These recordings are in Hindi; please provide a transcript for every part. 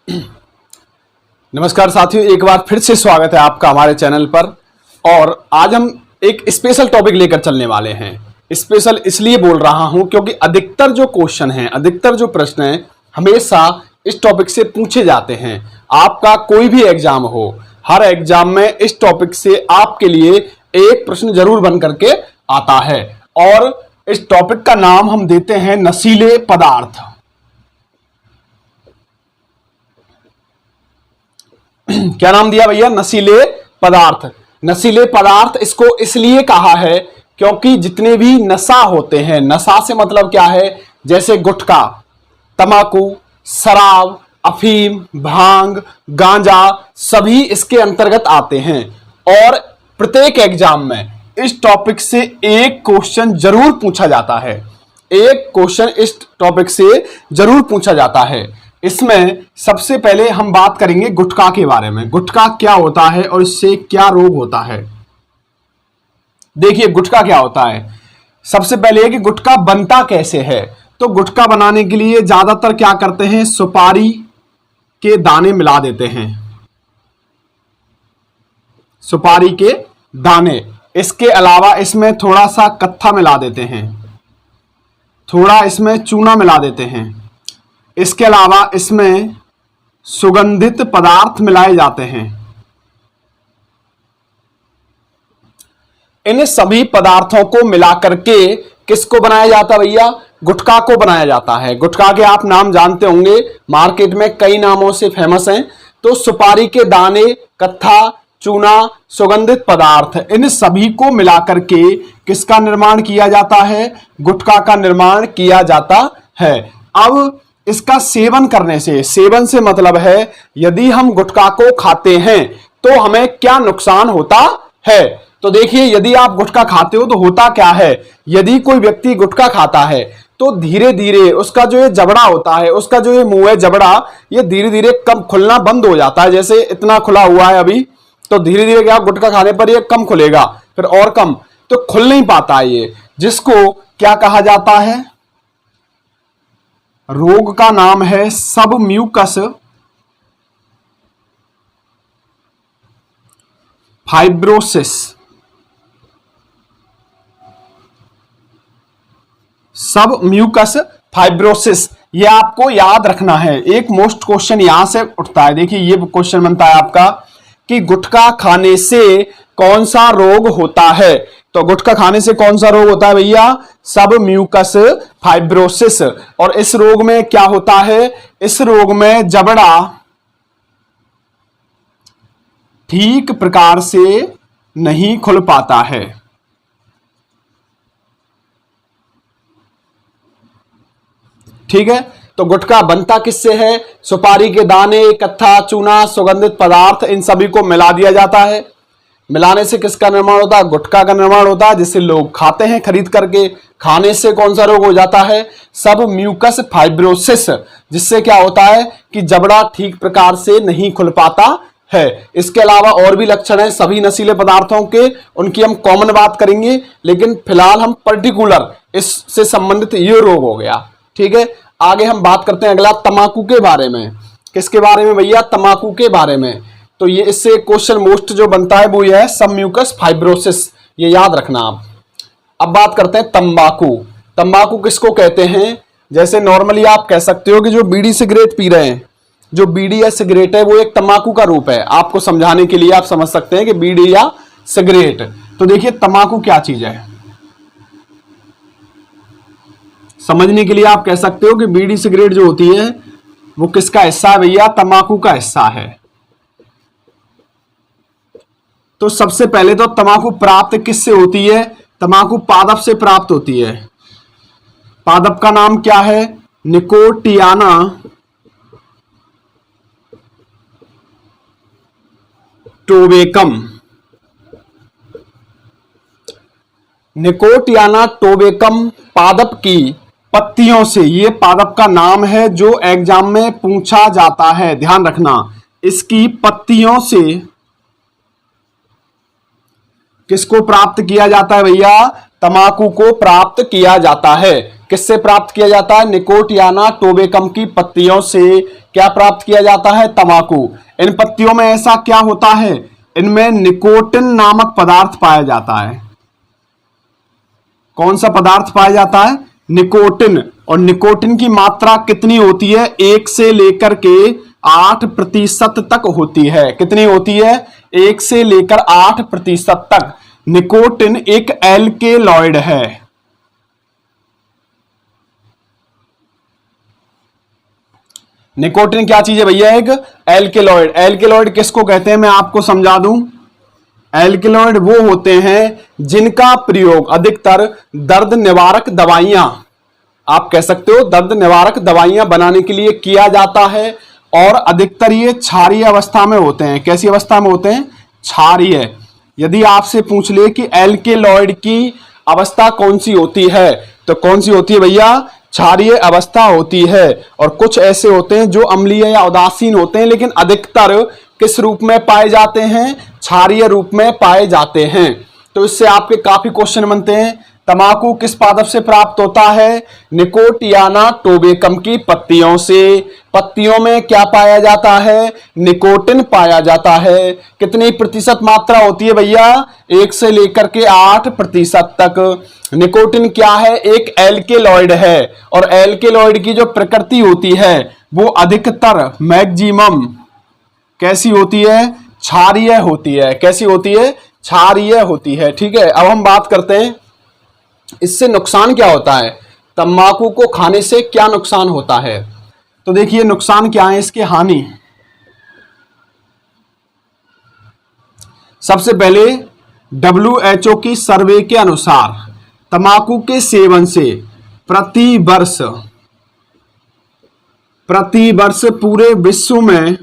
नमस्कार साथियों, एक बार फिर से स्वागत है आपका हमारे चैनल पर। और आज हम एक स्पेशल टॉपिक लेकर चलने वाले हैं। स्पेशल इसलिए बोल रहा हूं क्योंकि अधिकतर जो क्वेश्चन हैं, अधिकतर जो प्रश्न हैं, हमेशा इस टॉपिक से पूछे जाते हैं। आपका कोई भी एग्जाम हो, हर एग्जाम में इस टॉपिक से आपके लिए एक प्रश्न जरूर बन करके आता है। और इस टॉपिक का नाम हम देते हैं नशीले पदार्थ। क्या नाम दिया भैया? नशीले पदार्थ। नशीले पदार्थ इसको इसलिए कहा है क्योंकि जितने भी नशा होते हैं, नशा से मतलब क्या है, जैसे गुटखा, तंबाकू, शराब, अफीम, भांग, गांजा, सभी इसके अंतर्गत आते हैं। और प्रत्येक एग्जाम में इस टॉपिक से एक क्वेश्चन जरूर पूछा जाता है। एक क्वेश्चन इस टॉपिक से जरूर पूछा जाता है। इसमें सबसे पहले हम बात करेंगे गुटखा के बारे में। गुटखा क्या होता है और इससे क्या रोग होता है। देखिए गुटखा क्या होता है। सबसे पहले कि गुटखा बनता कैसे है। तो गुटखा बनाने के लिए ज्यादातर क्या करते हैं, सुपारी के दाने मिला देते हैं। सुपारी के दाने, इसके अलावा इसमें थोड़ा सा कत्था मिला देते हैं, थोड़ा इसमें चूना मिला देते हैं। इसके अलावा इसमें सुगंधित पदार्थ मिलाए जाते हैं। इन सभी पदार्थों को मिलाकर के किसको बनाया जाता है भैया? गुटखा को बनाया जाता है। गुटखा के आप नाम जानते होंगे, मार्केट में कई नामों से फेमस हैं। तो सुपारी के दाने, कत्था, चूना, सुगंधित पदार्थ, इन सभी को मिलाकर के किसका निर्माण किया जाता है? गुटखा का निर्माण किया जाता है। अब इसका सेवन करने से, सेवन से मतलब है यदि हम गुटखा को खाते हैं तो हमें क्या नुकसान होता है। तो देखिए, यदि आप गुटखा खाते हो तो होता क्या है, यदि कोई व्यक्ति गुटखा खाता है तो धीरे धीरे उसका जो ये जबड़ा होता है, उसका जो ये मुंह है, जबड़ा, ये धीरे धीरे कम खुलना बंद हो जाता है। जैसे इतना खुला हुआ है अभी, तो धीरे धीरे क्या गुटखा खाने पर ये कम खुलेगा, फिर और कम, तो खुल नहीं पाता है ये, जिसको क्या कहा जाता है? रोग का नाम है सबम्यूकस फाइब्रोसिस। सबम्यूकस फाइब्रोसिस, ये आपको याद रखना है। एक मोस्ट क्वेश्चन यहां से उठता है। देखिए ये क्वेश्चन बनता है आपका कि गुटखा खाने से कौन सा रोग होता है। तो गुटखा खाने से कौन सा रोग होता है भैया? Submucous fibrosis. और इस रोग में क्या होता है? इस रोग में जबड़ा ठीक प्रकार से नहीं खुल पाता है। ठीक है, तो गुटखा बनता किससे है? सुपारी के दाने, कत्था, चूना, सुगंधित पदार्थ, इन सभी को मिला दिया जाता है। मिलाने से किसका निर्माण होता है? गुटखा का निर्माण होता है, जिसे लोग खाते हैं खरीद करके। खाने से कौन सा रोग हो जाता है? सबम्यूकस फाइब्रोसिस, जिससे क्या होता है कि जबड़ा ठीक प्रकार से नहीं खुल पाता है। इसके अलावा और भी लक्षण हैं सभी नशीले पदार्थों के, उनकी हम कॉमन बात करेंगे, लेकिन फिलहाल हम पर्टिकुलर इससे संबंधित ये रोग हो गया। ठीक है, आगे हम बात करते हैं अगला तंबाकू के बारे में। किसके बारे में भैया? तंबाकू के बारे में। तो ये इससे क्वेश्चन मोस्ट जो बनता है वो ये है सबम्यूकस फाइब्रोसिस, ये याद रखना आप। अब बात करते हैं तंबाकू। तंबाकू किसको कहते हैं? जैसे नॉर्मली आप कह सकते हो कि जो बीड़ी सिगरेट पी रहे हैं, जो बीड़ी या सिगरेट है वो एक तंबाकू का रूप है। आपको समझाने के लिए आप समझ सकते हैं कि बीड़ी या सिगरेट। तो देखिए तंबाकू क्या चीज है, समझने के लिए आप कह सकते हो कि बीड़ी सिगरेट जो होती है वो किसका हिस्सा है भैया? तंबाकू का हिस्सा है। तो सबसे पहले तो तंबाकू प्राप्त किससे होती है? तंबाकू पादप से प्राप्त होती है। पादप का नाम क्या है? निकोटियाना टोबेकम। निकोटियाना टोबेकम पादप की पत्तियों से, ये पादप का नाम है जो एग्जाम में पूछा जाता है, ध्यान रखना। इसकी पत्तियों से किसको प्राप्त किया जाता है भैया? तंबाकू को प्राप्त किया जाता है? किससे प्राप्त किया जाता है? निकोटियाना टोबेकम की पत्तियों से क्या प्राप्त किया जाता है? तंबाकू। इन पत्तियों में ऐसा क्या होता है? इनमें निकोटिन नामक पदार्थ पाया जाता है। कौन सा पदार्थ पाया जाता है? निकोटिन। और निकोटिन की मात्रा कितनी होती है? 1 से लेकर के 8% तक होती है। कितनी होती है? 1 से लेकर 8% तक। निकोटिन एक एल्केलॉइड है। निकोटिन क्या चीज है भैया? एक एल्केलॉइड। एल्केलॉइड किसको कहते हैं मैं आपको समझा दूं। एल्केलॉइड वो होते हैं जिनका प्रयोग अधिकतर दर्द निवारक दवाइयां, आप कह सकते हो दर्द निवारक दवाइयां बनाने के लिए किया जाता है। और अधिकतर ये क्षारीय अवस्था में होते हैं। कैसी अवस्था में होते हैं? क्षारीय। यदि आपसे पूछ ले कि एल्केलॉइड की अवस्था कौन सी होती है, तो कौन सी होती है भैया? क्षारीय अवस्था होती है। और कुछ ऐसे होते हैं जो अम्लीय या उदासीन होते हैं, लेकिन अधिकतर किस रूप में पाए जाते हैं? क्षारीय रूप में पाए जाते हैं। तो इससे आपके काफी क्वेश्चन बनते हैं। तंबाकू किस पादप से प्राप्त होता है? निकोटियाना टोबेकम की पत्तियों से। पत्तियों में क्या पाया जाता है? निकोटिन पाया जाता है। कितनी प्रतिशत मात्रा होती है भैया? 1 से लेकर के 8% तक। निकोटिन क्या है? एक एल्केलॉइड है। और एल्केलॉइड की जो प्रकृति होती है वो अधिकतर मैक्सिमम कैसी होती है? क्षारीय होती है। कैसी होती है? क्षारीय होती है। ठीक है, अब हम बात करते हैं इससे नुकसान क्या होता है। तंबाकू को खाने से क्या नुकसान होता है? तो देखिए नुकसान क्या है इसके, हानि। सबसे पहले WHO की सर्वे के अनुसार तंबाकू के सेवन से प्रति वर्ष पूरे विश्व में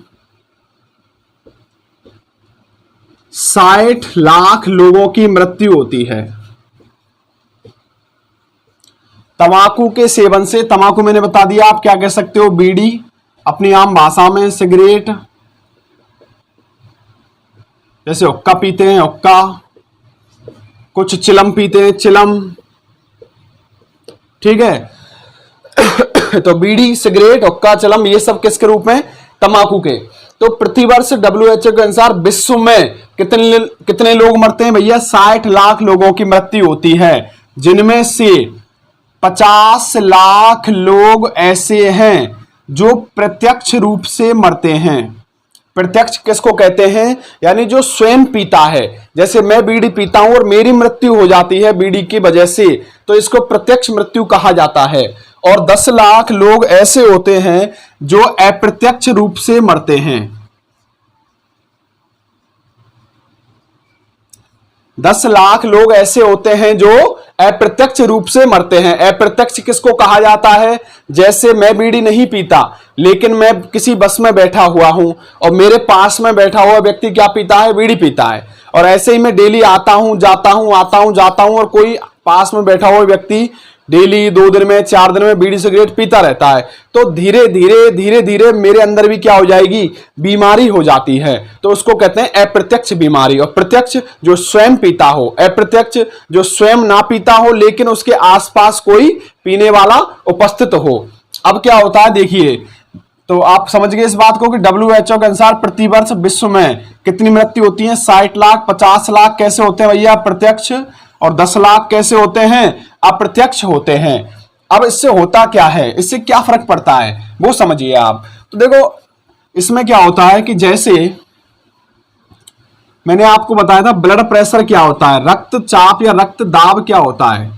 60 लाख लोगों की मृत्यु होती है। तंबाकू के सेवन से, तंबाकू मैंने बता दिया, आप क्या कह सकते हो? बीड़ी, अपनी आम भाषा में सिगरेट, जैसे हुक्का पीते हैं हुक्का, कुछ चिलम पीते हैं चिलम। ठीक है तो बीड़ी, सिगरेट, हुक्का, चिलम ये सब किसके रूप में? तंबाकू के। तो प्रतिवर्ष WHO के अनुसार विश्व में कितने लोग मरते हैं भैया? 60 लाख लोगों की मृत्यु होती है, जिनमें से 50 लाख लोग ऐसे हैं जो प्रत्यक्ष रूप से मरते हैं। प्रत्यक्ष किसको कहते हैं? यानी जो स्वयं पीता है। जैसे मैं बीड़ी पीता हूं और मेरी मृत्यु हो जाती है बीड़ी की वजह से, तो इसको प्रत्यक्ष मृत्यु कहा जाता है। और 10 लाख लोग ऐसे होते हैं जो अप्रत्यक्ष रूप से मरते हैं। 10 लाख लोग ऐसे होते हैं जो अप्रत्यक्ष रूप से मरते हैं। अप्रत्यक्ष किसको कहा जाता है? जैसे मैं बीड़ी नहीं पीता, लेकिन मैं किसी बस में बैठा हुआ हूं और मेरे पास में बैठा हुआ व्यक्ति क्या पीता है? बीड़ी पीता है। और ऐसे ही मैं डेली आता हूं जाता हूं, आता हूं जाता हूं, और कोई पास में बैठा हुआ व्यक्ति डेली 2 दिन में 4 दिन में बीड़ी सिगरेट पीता रहता है। तो धीरे धीरे मेरे अंदर भी क्या हो जाएगी? बीमारी हो जाती है। तो उसको कहते हैं अप्रत्यक्ष बीमारी। और प्रत्यक्ष जो स्वयं पीता हो, अप्रत्यक्ष जो स्वयं ना पीता हो लेकिन उसके आसपास कोई पीने वाला उपस्थित हो। अब क्या होता है देखिए, तो आप समझ गए इस बात को कि WHO के अनुसार प्रतिवर्ष विश्व में कितनी मृत्यु होती है? 60 लाख। 50 लाख कैसे होते हैं भैया? प्रत्यक्ष। और 10 लाख कैसे होते हैं? अप्रत्यक्ष होते हैं। अब इससे होता क्या है, इससे क्या फर्क पड़ता है वो समझिए आप। तो देखो इसमें क्या होता है कि जैसे मैंने आपको बताया था ब्लड प्रेशर क्या होता है, रक्तचाप या रक्त दाब क्या होता है।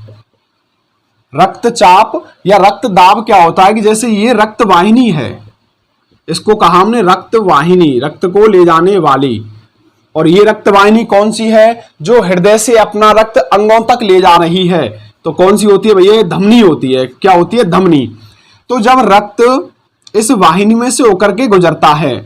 रक्तचाप या रक्त दाब क्या होता है कि जैसे ये रक्त वाहिनी है, इसको कहा हमने रक्त वाहिनी, रक्त को ले जाने वाली। और ये रक्त वाहिनी कौन सी है? जो हृदय से अपना रक्त अंगों तक ले जा रही है। तो कौन सी होती है भैया? धमनी होती है। क्या होती है? धमनी। तो जब रक्त इस वाहिनी में से होकर के गुजरता है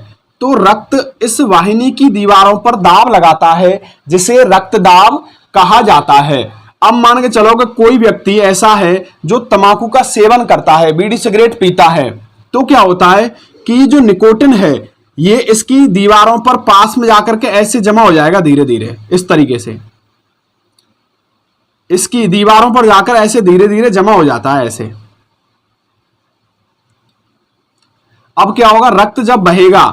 तो रक्त इस वाहिनी की दीवारों पर दाब लगाता है, जिसे रक्तदाब कहा जाता है। अब मान के चलो कि कोई व्यक्ति ऐसा है जो तंबाकू का सेवन करता है, बीड़ी सिगरेट पीता है, तो क्या होता है कि जो निकोटिन है ये इसकी दीवारों पर पास में जाकर के ऐसे जमा हो जाएगा धीरे धीरे, इस तरीके से इसकी दीवारों पर जाकर ऐसे धीरे धीरे जमा हो जाता है ऐसे। अब क्या होगा, रक्त जब बहेगा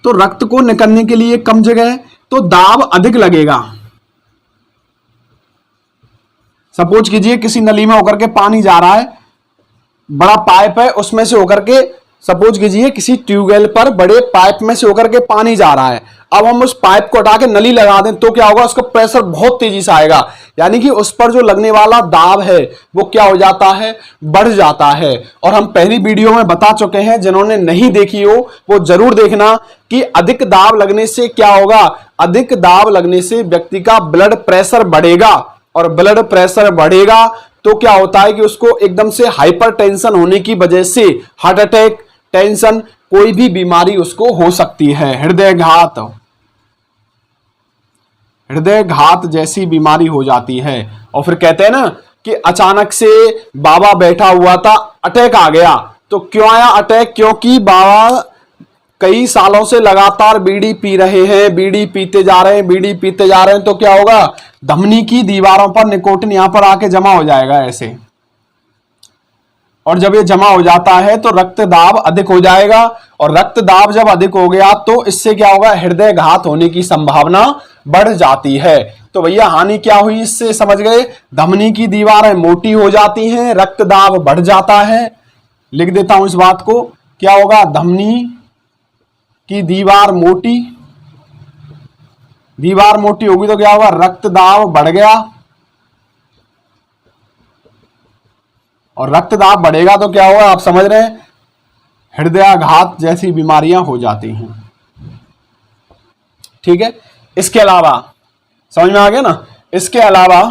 तो रक्त को निकलने के लिए कम जगह है तो दाब अधिक लगेगा। सपोज कीजिए किसी नली में होकर के पानी जा रहा है, बड़ा पाइप है उसमें से होकर के, सपोज कीजिए किसी ट्यूबवेल पर बड़े पाइप में से होकर के पानी जा रहा है। अब हम उस पाइप को हटा के नली लगा दें तो क्या होगा, उसका प्रेशर बहुत तेजी से आएगा, यानी कि उस पर जो लगने वाला दाब है वो क्या हो जाता है, बढ़ जाता है। और हम पहली वीडियो में बता चुके हैं, जिन्होंने नहीं देखी हो वो जरूर देखना कि अधिक दाब लगने से क्या होगा, अधिक दाब लगने से व्यक्ति का ब्लड प्रेशर बढ़ेगा, और ब्लड प्रेशर बढ़ेगा तो क्या होता है कि उसको एकदम से हाइपरटेंशन होने की वजह से हार्ट अटैक, टेंशन, कोई भी बीमारी उसको हो सकती है, हृदय घात जैसी बीमारी हो जाती है। और फिर कहते हैं ना कि अचानक से बाबा बैठा हुआ था, अटैक आ गया। तो क्यों आया अटैक, क्योंकि बाबा कई सालों से लगातार बीड़ी पी रहे हैं, बीड़ी पीते जा रहे हैं, बीड़ी पीते जा रहे हैं, तो क्या होगा, धमनी की दीवारों पर निकोटिन यहां पर आके जमा हो जाएगा ऐसे, और जब ये जमा हो जाता है तो रक्तदाब अधिक हो जाएगा, और रक्तदाब जब अधिक हो गया तो इससे क्या होगा, हृदय घात होने की संभावना बढ़ जाती है। तो भैया हानि क्या हुई इससे, समझ गए, धमनी की दीवारें मोटी हो जाती हैं, रक्तदाब बढ़ जाता है। लिख देता हूं इस बात को, क्या होगा, धमनी की दीवार मोटी होगी तो क्या होगा, रक्तदाब बढ़ गया, और रक्तदाब बढ़ेगा तो क्या होगा, आप समझ रहे हैं, हृदयाघात जैसी बीमारियां हो जाती हैं। ठीक है, इसके अलावा समझ में आ गया ना, इसके अलावा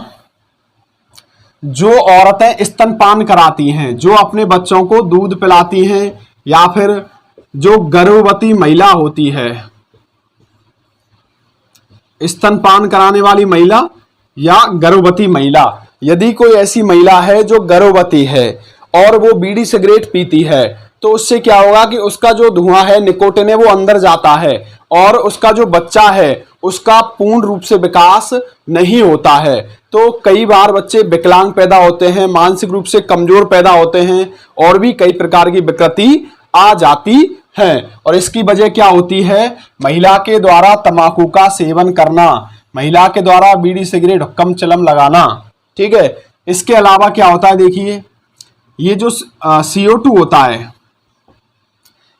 जो औरतें स्तनपान कराती हैं, जो अपने बच्चों को दूध पिलाती हैं, या फिर जो गर्भवती महिला होती है, स्तनपान कराने वाली महिला या गर्भवती महिला, यदि कोई ऐसी महिला है जो गर्भवती है और वो बीड़ी सिगरेट पीती है, तो उससे क्या होगा कि उसका जो धुआं है, निकोटिन है, वो अंदर जाता है, और उसका जो बच्चा है उसका पूर्ण रूप से विकास नहीं होता है। तो कई बार बच्चे विकलांग पैदा होते हैं, मानसिक रूप से कमजोर पैदा होते हैं, और भी कई प्रकार की विकृति आ जाती है। और इसकी वजह क्या होती है, महिला के द्वारा तंबाकू का सेवन करना, महिला के द्वारा बीड़ी सिगरेट हुक्कम चिलम लगाना। ठीक है, इसके अलावा क्या होता है, देखिए ये जो CO2 होता है,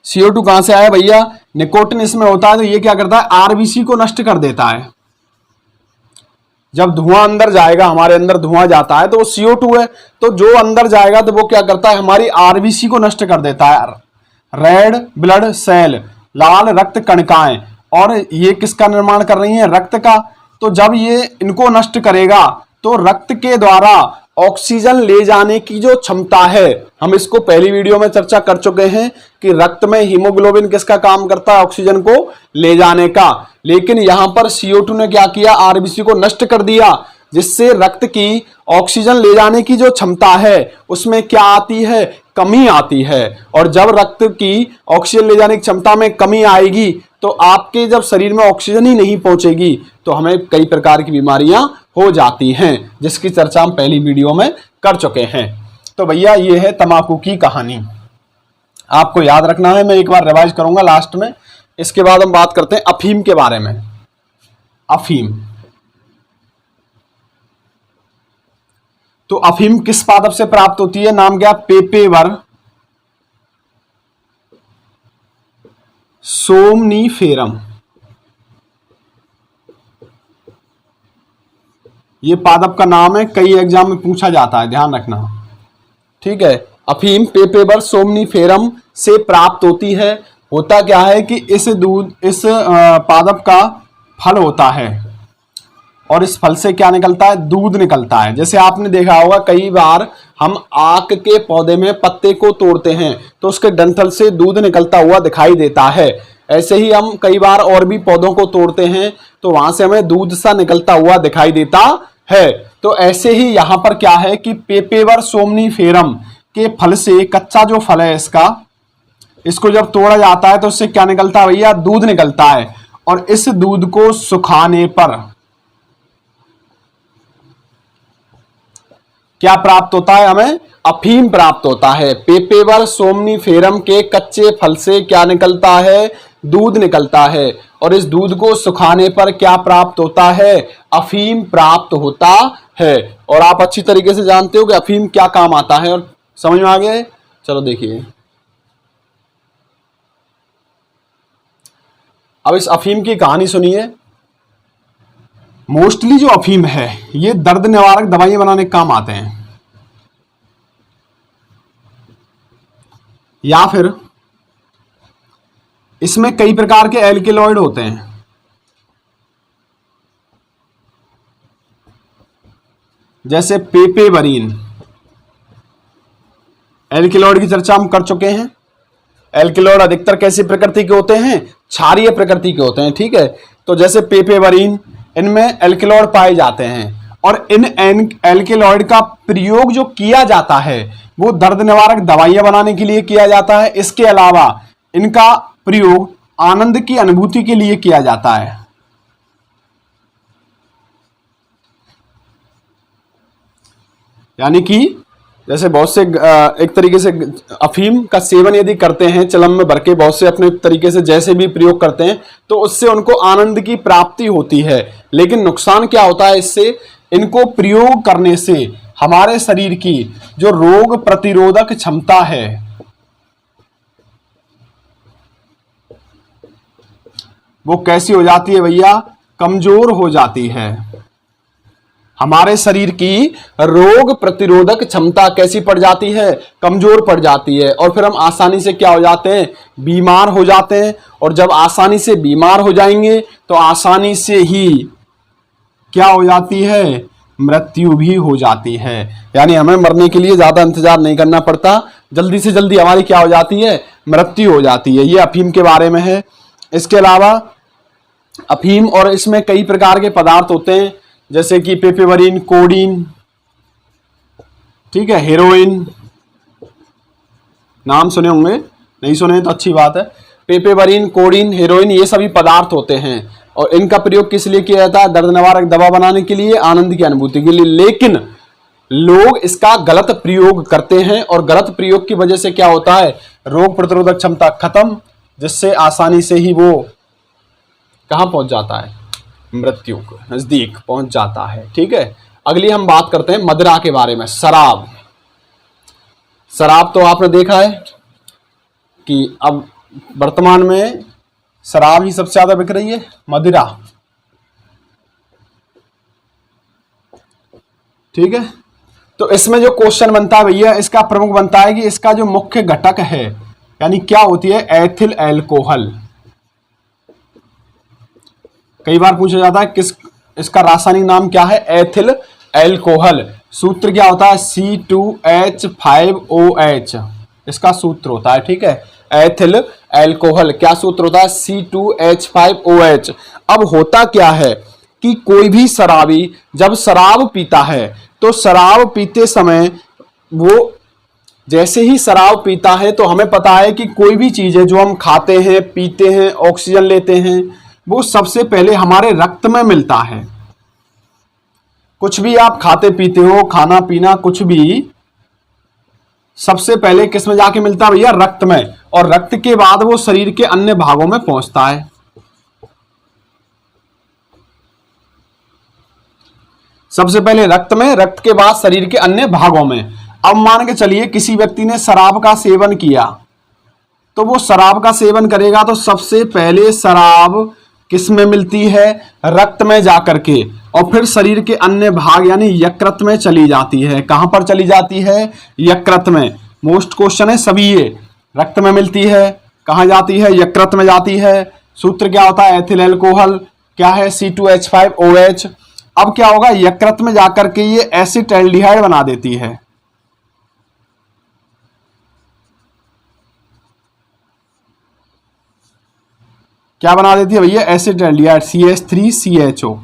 CO2 कहां से आया भैया, निकोटिन इसमें होता है, तो ये क्या करता है, आरबीसी को नष्ट कर देता है। जब धुआं अंदर जाएगा, हमारे अंदर धुआं जाता है तो वो CO2 है, तो जो अंदर जाएगा तो वो क्या करता है, हमारी आरबीसी को नष्ट कर देता है, रेड ब्लड सेल, लाल रक्त कणिकाएं, और ये किसका निर्माण कर रही हैं, रक्त का। तो जब ये इनको नष्ट करेगा तो रक्त के द्वारा ऑक्सीजन ले जाने की जो क्षमता है, हम इसको पहली वीडियो में चर्चा कर चुके हैं कि रक्त में हीमोग्लोबिन किसका काम करता है, ऑक्सीजन को ले जाने का। लेकिन यहां पर CO2 ने क्या किया, आरबीसी को नष्ट कर दिया, जिससे रक्त की ऑक्सीजन ले जाने की जो क्षमता है उसमें क्या आती है, कमी आती है। और जब रक्त की ऑक्सीजन ले जाने की क्षमता में कमी आएगी तो आपके जब शरीर में ऑक्सीजन ही नहीं पहुंचेगी तो हमें कई प्रकार की बीमारियां हो जाती हैं, जिसकी चर्चा हम पहली वीडियो में कर चुके हैं। तो भैया ये है तंबाकू की कहानी, आपको याद रखना है। मैं एक बार रिवाइज करूंगा लास्ट में, इसके बाद हम बात करते हैं अफीम के बारे में। अफीम, तो अफीम किस पादप से प्राप्त होती है, नाम क्या, पेपेवर सोमनीफेरम, ये पादप का नाम है, कई एग्जाम में पूछा जाता है, ध्यान रखना। ठीक है, अफीम पेपेवर सोमनीफेरम से प्राप्त होती है। होता क्या है कि इस पादप का फल होता है, और इस फल से क्या निकलता है, दूध निकलता है। जैसे आपने देखा होगा कई बार हम आक के पौधे में पत्ते को तोड़ते हैं तो उसके डंठल से दूध निकलता हुआ दिखाई देता है। ऐसे ही हम कई बार और भी पौधों को तोड़ते हैं तो वहां से हमें दूध सा निकलता हुआ दिखाई देता है। तो ऐसे ही यहां पर क्या है कि पेपेवर सोमनीफेरम के फल से, कच्चा जो फल है इसको जब तोड़ा जाता है तो उससे क्या निकलता है भैया, दूध निकलता है। और इस दूध को सुखाने पर क्या प्राप्त होता है हमें? अफीम प्राप्त होता है। पेपेवर सोमनीफेरम के कच्चे फल से क्या निकलता है? दूध निकलता है। और इस दूध को सुखाने पर क्या प्राप्त होता है? अफीम प्राप्त होता है। और आप अच्छी तरीके से जानते हो कि अफीम क्या काम आता है, और समझ में आ गया है? चलो देखिए, अब इस अफीम की कहानी सुनिए। मोस्टली जो अफीम है ये दर्द निवारक दवाइयां बनाने के काम आते हैं, या फिर इसमें कई प्रकार के एल्केलॉइड होते हैं, जैसे पेपेवरीन। एल्केलॉइड की चर्चा हम कर चुके हैं। एल्केलॉइड अधिकतर कैसी प्रकृति के होते हैं? क्षारीय प्रकृति के होते हैं, ठीक है। तो जैसे पेपेवरीन, इनमें एल्केलॉइड पाए जाते हैं, और इन एल्केलॉइड का प्रयोग जो किया जाता है वो दर्द निवारक दवाइयां बनाने के लिए किया जाता है। इसके अलावा इनका प्रयोग आनंद की अनुभूति के लिए किया जाता है। यानी कि जैसे बहुत से एक तरीके से अफीम का सेवन यदि करते हैं, चलम में भर के बहुत से अपने तरीके से जैसे भी प्रयोग करते हैं, तो उससे उनको आनंद की प्राप्ति होती है। लेकिन नुकसान क्या होता है इससे? इनको प्रयोग करने से हमारे शरीर की जो रोग प्रतिरोधक क्षमता है वो कैसी हो जाती है भैया? कमजोर हो जाती है। हमारे शरीर की रोग प्रतिरोधक क्षमता कैसी पड़ जाती है? कमजोर पड़ जाती है। और फिर हम आसानी से क्या हो जाते हैं? बीमार हो जाते हैं। और जब आसानी से बीमार हो जाएंगे तो आसानी से ही क्या हो जाती है? मृत्यु भी हो जाती है। यानी हमें मरने के लिए ज्यादा इंतजार नहीं करना पड़ता, जल्दी से जल्दी हमारी क्या हो जाती है? मृत्यु हो जाती है। ये अफीम के बारे में है। इसके अलावा अफीम और इसमें कई प्रकार के पदार्थ होते हैं, जैसे कि पेपेवरीन, कोडीन, ठीक है, हेरोइन। नाम सुने होंगे, नहीं सुने तो अच्छी बात है। पेपेवरीन, कोडीन, हेरोइन, ये सभी पदार्थ होते हैं। और इनका प्रयोग किस लिए किया जाता है? दर्द निवारक दवा बनाने के लिए, आनंद की अनुभूति के लिए। लेकिन लोग इसका गलत प्रयोग करते हैं, और गलत प्रयोग की वजह से क्या होता है? रोग प्रतिरोधक क्षमता खत्म, जिससे आसानी से ही वो कहां पहुंच जाता है? मृत्यु को नजदीक पहुंच जाता है, ठीक है। अगली हम बात करते हैं मदिरा के बारे में। शराब। शराब तो आपने देखा है कि अब वर्तमान में शराब ही सबसे ज्यादा बिक रही है। मदिरा, ठीक है। तो इसमें जो क्वेश्चन बनता है भैया, इसका प्रमुख बनता है कि इसका जो मुख्य घटक है, यानी क्या होती है? Ethyl alcohol. कई बार पूछा जाता है किस इसका रासायनिक नाम क्या है? Ethyl alcohol. सूत्र क्या होता है? C2H5OH इसका सूत्र होता है, ठीक है। एथिल अल्कोहल क्या सूत्र होता है? C2H5OH। अब होता क्या है कि कोई भी शराबी जब शराब पीता है तो शराब पीते समय वो जैसे ही शराब पीता है तो हमें पता है कि कोई भी चीज है जो हम खाते हैं, पीते हैं, ऑक्सीजन लेते हैं, वो सबसे पहले हमारे रक्त में मिलता है। कुछ भी आप खाते पीते हो, खाना पीना कुछ भी, सबसे पहले किस में जाके मिलता है भैया? रक्त में। और रक्त के बाद वो शरीर के अन्य भागों में पहुंचता है। सबसे पहले रक्त में, रक्त के बाद शरीर के अन्य भागों में। अब मान के चलिए किसी व्यक्ति ने शराब का सेवन किया, तो वो शराब का सेवन करेगा तो सबसे पहले शराब किस में मिलती है? रक्त में जाकर के, और फिर शरीर के अन्य भाग यानी यकृत में चली जाती है। कहां पर चली जाती है? यकृत में। मोस्ट क्वेश्चन है सभी ये। रक्त में मिलती है, कहां जाती है? यकृत में जाती है। सूत्र क्या होता है? एथिल अल्कोहल क्या है? C2H5OH। अब क्या होगा? यकृत में जाकर के ये एसिटाल्डिहाइड बना देती है। क्या बना देती है भैया? Acetaldehyde, CH3CHO।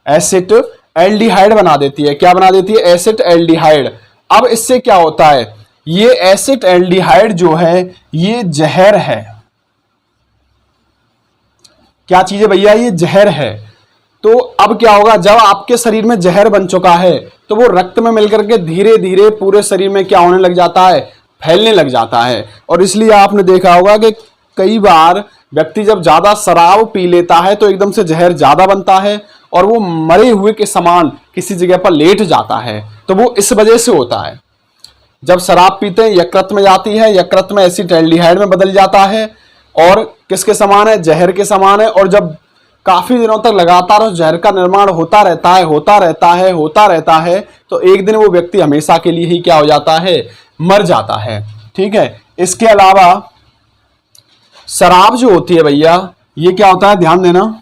एसिटाल्डिहाइड बना देती है। क्या बना देती है? एसिटाल्डिहाइड। अब इससे क्या होता है? ये एसिटाल्डिहाइड जो है ये जहर है। क्या चीज है भैया? ये जहर है। तो अब क्या होगा, जब आपके शरीर में जहर बन चुका है तो वो रक्त में मिलकर के धीरे धीरे पूरे शरीर में क्या होने लग जाता है, फैलने लग जाता है। और इसलिए आपने देखा होगा कि कई बार व्यक्ति जब ज्यादा शराब पी लेता है तो एकदम से जहर ज्यादा बनता है और वो मरे हुए के समान किसी जगह पर लेट जाता है। तो वो इस वजह से होता है। जब शराब पीते हैं यकृत में जाती है, यकृत में एसिटाल्डिहाइड में बदल जाता है और किसके समान है, जहर के समान है। और जब काफी दिनों तक लगातार उस जहर का निर्माण होता रहता है तो एक दिन वो व्यक्ति हमेशा के लिए ही क्या हो जाता है, मर जाता है। ठीक है। इसके अलावा शराब जो होती है भैया, ये क्या होता है, ध्यान देना,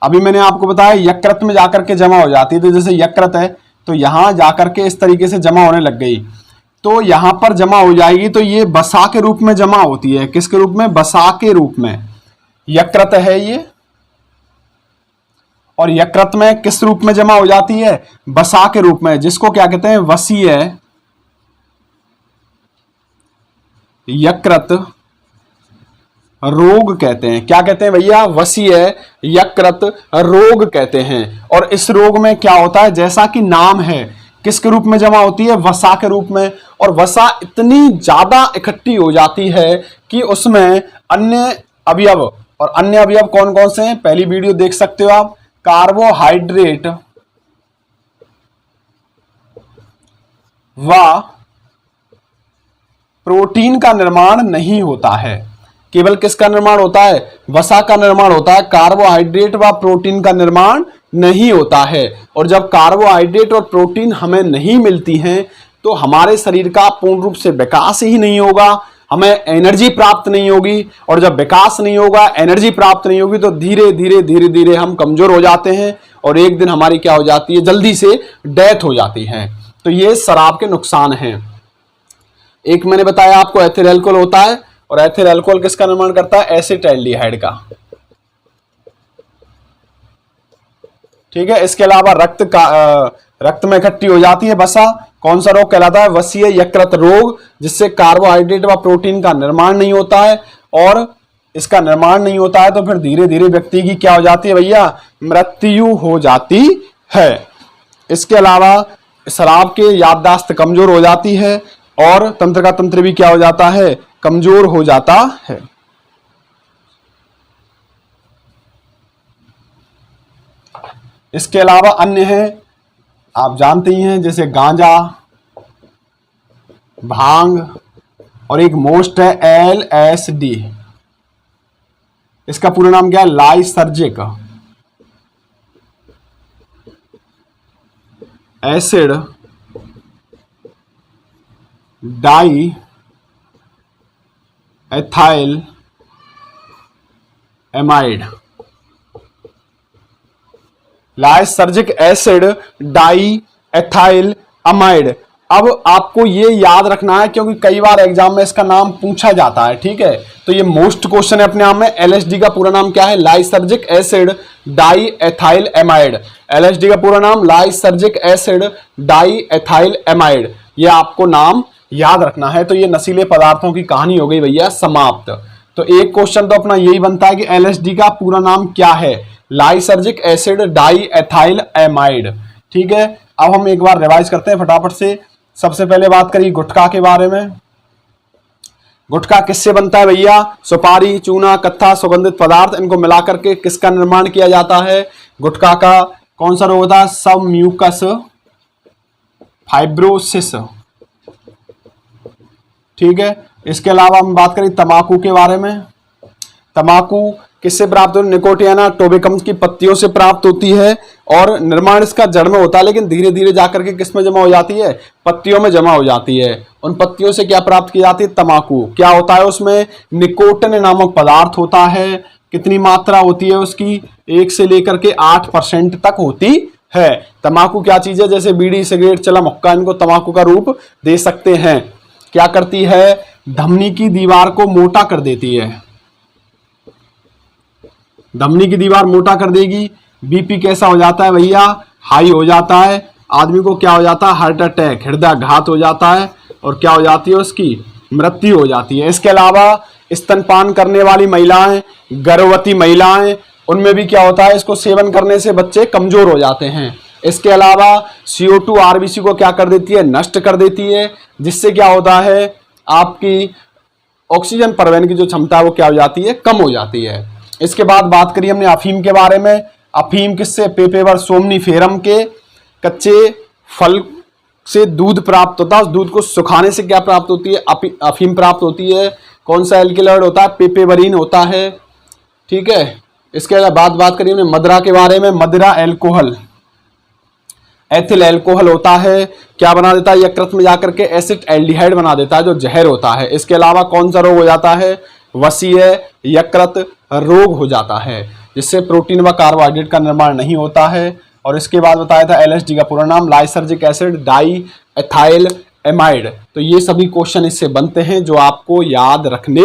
अभी मैंने आपको बताया यकृत में जाकर के जमा हो जाती है। तो जैसे यकृत है तो यहां जाकर के इस तरीके से जमा होने लग गई, तो यहां पर जमा हो जाएगी तो ये बसा के रूप में जमा होती है। किसके रूप में, बसा के रूप में। यकृत है ये, और यकृत में किस रूप में जमा हो जाती है, बसा के रूप में, जिसको क्या कहते हैं, वसीय यकृत रोग कहते हैं। क्या कहते हैं भैया, वसीय यकृत रोग कहते हैं। और इस रोग में क्या होता है, जैसा कि नाम है, किसके रूप में जमा होती है, वसा के रूप में। और वसा इतनी ज्यादा इकट्ठी हो जाती है कि उसमें अन्य अवयव, और अन्य अवयव कौन कौन से हैं, पहली वीडियो देख सकते हो आप। कार्बोहाइड्रेट व प्रोटीन का निर्माण नहीं होता है। केवल किसका निर्माण होता है, वसा का निर्माण होता है, कार्बोहाइड्रेट व प्रोटीन का निर्माण नहीं होता है। और जब कार्बोहाइड्रेट और प्रोटीन हमें नहीं मिलती हैं तो हमारे शरीर का पूर्ण रूप से विकास ही नहीं होगा, हमें एनर्जी प्राप्त नहीं होगी। और जब विकास नहीं होगा, एनर्जी प्राप्त नहीं होगी, तो धीरे धीरे हम कमजोर हो जाते हैं और एक दिन हमारी क्या हो जाती है, जल्दी से डेथ हो जाती है। तो ये शराब के नुकसान हैं। एक मैंने बताया आपको एथिल अल्कोहल होता है, और एथिल अल्कोहल किसका निर्माण करता है, एसिटाल्डिहाइड का। ठीक है। इसके अलावा रक्त में इकट्ठी हो जाती है वसा, कौन सा रोग कहलाता है, वसीय यकृत रोग, जिससे कार्बोहाइड्रेट व प्रोटीन का निर्माण नहीं होता है। और इसका निर्माण नहीं होता है तो फिर धीरे धीरे व्यक्ति की क्या हो जाती है भैया, मृत्यु हो जाती है। इसके अलावा शराब के याददाश्त कमजोर हो जाती है और तंत्र का तंत्र भी क्या हो जाता है, कमजोर हो जाता है। इसके अलावा अन्य है, आप जानते ही हैं, जैसे गांजा, भांग, और एक मोस्ट है LSD। इसका पूरा नाम क्या है, lysergic acid diethylamide. Lysergic acid diethylamide. अब आपको ये याद रखना है क्योंकि कई बार एग्जाम में इसका नाम पूछा जाता है। ठीक है, तो ये मोस्ट क्वेश्चन है अपने आप में। LSD का पूरा नाम क्या है, lysergic acid diethylamide. LSD का पूरा नाम lysergic acid diethylamide. ये आपको नाम याद रखना है। तो ये नशीले पदार्थों की कहानी हो गई भैया समाप्त। तो एक क्वेश्चन तो अपना यही बनता है कि LSD का पूरा नाम क्या है, lysergic acid diethylamide. ठीक है, अब हम एक बार रिवाइज करते हैं फटाफट से। सबसे पहले बात करी गुटखा के बारे में। गुटखा किससे बनता है भैया, सुपारी, चूना, कत्था, सुगंधित पदार्थ, इनको मिलाकर के किसका निर्माण किया जाता है। गुटखा का कौन सा रोग होता है, सब म्यूकस फाइब्रोसिस। ठीक है, इसके अलावा हम बात करें तंबाकू के बारे में। तंबाकू किससे प्राप्त होती है, निकोटियाना टोबेकम की पत्तियों से प्राप्त होती है और निर्माण इसका जड़ में होता है, लेकिन धीरे धीरे जाकर के किस में जमा हो जाती है, पत्तियों में जमा हो जाती है। उन पत्तियों से क्या प्राप्त की जाती है, तंबाकू। क्या होता है उसमें, निकोटिन नामक पदार्थ होता है। कितनी मात्रा होती है उसकी, 1 से लेकर के 8% तक होती है। तंबाकू क्या चीज है, जैसे बीड़ी, सिगरेट, चलम, हुक्का, इनको तंबाकू का रूप दे सकते हैं। क्या करती है, धमनी की दीवार को मोटा कर देती है। धमनी की दीवार मोटा कर देगी। बीपी कैसा हो जाता है भैया, हाई हो जाता है। आदमी को क्या हो जाता है, हार्ट अटैक, हृदयाघात हो जाता है और क्या हो जाती है, उसकी मृत्यु हो जाती है। इसके अलावा स्तनपान करने वाली महिलाएं, गर्भवती महिलाएं, उनमें भी क्या होता है, इसको सेवन करने से बच्चे कमजोर हो जाते हैं। इसके अलावा CO2 आरबीसी को क्या कर देती है, नष्ट कर देती है, जिससे क्या होता है, आपकी ऑक्सीजन परिवहन की जो क्षमता है वो क्या हो जाती है, कम हो जाती है। इसके बाद बात करी हमने अफीम के बारे में। अफीम किससे, पेपेवर सोमनीफेरम के कच्चे फल से दूध प्राप्त होता है। उस दूध को सुखाने से क्या प्राप्त होती है, अफीम प्राप्त होती है। कौन सा एल्किलॉइड होता है, पेपेवरीन होता है। ठीक है, इसके बाद बात करिए हमने मदिरा के बारे में। मदिरा एल्कोहल, एथिल एल्कोहल होता है, क्या बना देता है, यकृत में जाकर के एसिड एल्डिहाइड बना देता है जो जहर होता है। इसके अलावा कौन सा रोग हो जाता है, वसीय यकृत रोग हो जाता है, जिससे प्रोटीन व कार्बोहाइड्रेट का निर्माण नहीं होता है। और इसके बाद बताया था LSD का पूरा नाम lysergic acid diethylamide. तो ये सभी क्वेश्चन इससे बनते हैं जो आपको याद रखने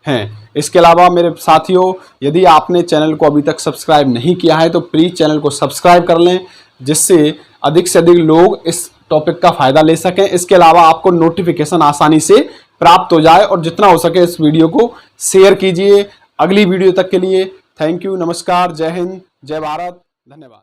हैं। इसके अलावा मेरे साथियों, यदि आपने चैनल को अभी तक सब्सक्राइब नहीं किया है तो प्लीज़ चैनल को सब्सक्राइब कर लें, जिससे अधिक से अधिक लोग इस टॉपिक का फायदा ले सकें। इसके अलावा आपको नोटिफिकेशन आसानी से प्राप्त हो जाए, और जितना हो सके इस वीडियो को शेयर कीजिए। अगली वीडियो तक के लिए थैंक यू, नमस्कार, जय हिंद, जय भारत, धन्यवाद।